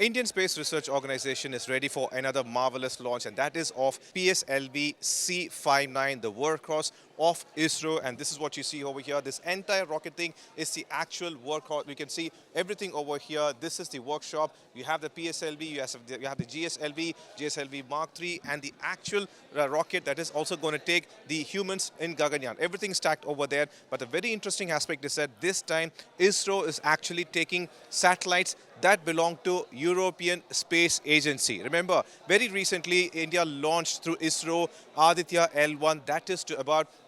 Indian Space Research Organization is ready for another marvelous launch, and that is of PSLV C-59, the workhorse of ISRO. And this is what you see over here. This entire rocket thing is the actual workhorse. You can see everything over here. This is the workshop. You have the PSLV, you have the GSLV Mark III, and the actual rocket that is also going to take the humans in Gaganyaan. Everything stacked over there. But the very interesting aspect is that this time ISRO is actually taking satellites that belong to European Space Agency. Remember, very recently India launched through ISRO Aditya L1, that is to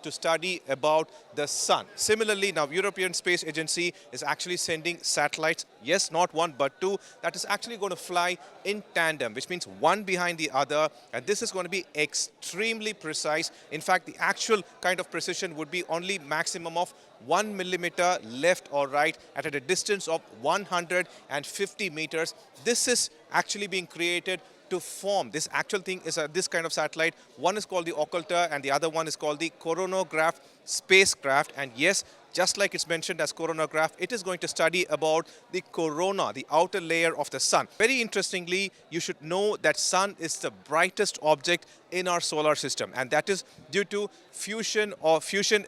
study about the sun. Similarly, now European Space Agency is actually sending satellites, yes, not one but two, that is actually going to fly in tandem, which means one behind the other, and this is going to be extremely precise. In fact, the actual kind of precision would be only maximum of 1 millimeter left or right at a distance of 150 meters. This is actually being created to form. This actual thing is this kind of satellite. One is called the Occulta and the other one is called the Coronagraph spacecraft. And yes, just like it's mentioned as coronagraph, it is going to study about the corona, the outer layer of the sun. Very interestingly, you should know that sun is the brightest object in our solar system, and that is due to fusion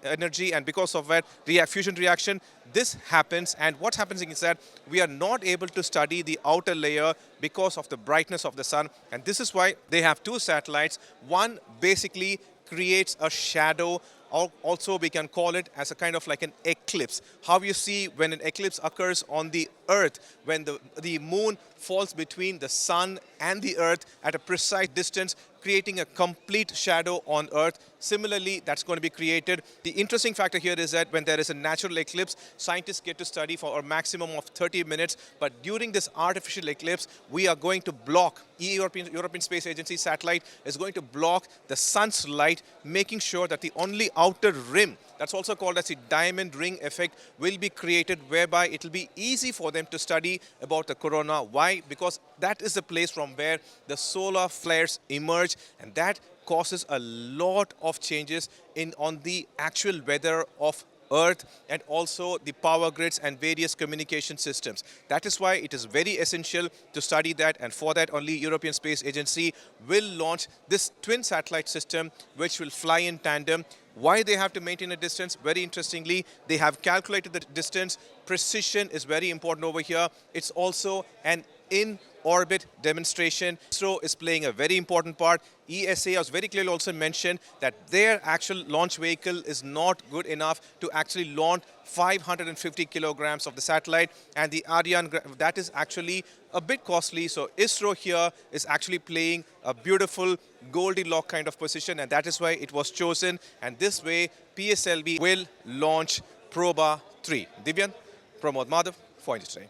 energy, and because of that fusion reaction, this happens. And what happens is that we are not able to study the outer layer because of the brightness of the sun, and this is why they have two satellites. One basically creates a shadow, or also we can call it as a kind of like an eclipse. How you see when an eclipse occurs on the earth, when the moon falls between the sun and the earth at a precise distance, creating a complete shadow on earth. Similarly, that's going to be created. The interesting factor here is that when there is a natural eclipse, scientists get to study for a maximum of 30 minutes. But during this artificial eclipse, we are going to block, European Space Agency satellite is going to block the sun's light, making sure that the only outer rim, that's also called as the diamond ring effect, will be created, whereby it will be easy for them to study about the corona. Why? Because that is the place from where the solar flares emerge, and that causes a lot of changes on the actual weather of Earth and also the power grids and various communication systems. That is why it is very essential to study that, and for that only European Space Agency will launch this twin satellite system which will fly in tandem. Why they have to maintain a distance? Very interestingly, they have calculated the distance. Precision is very important over here. It's also an in-orbit demonstration. ISRO is playing a very important part. ESA has very clearly also mentioned that their actual launch vehicle is not good enough to actually launch 550 kilograms of the satellite, and the Ariane, that is actually a bit costly. So ISRO here is actually playing a beautiful Goldilocks kind of position, and that is why it was chosen. And this way, PSLV will launch Proba 3. Divyan, Pramod Madhav for Indus Today.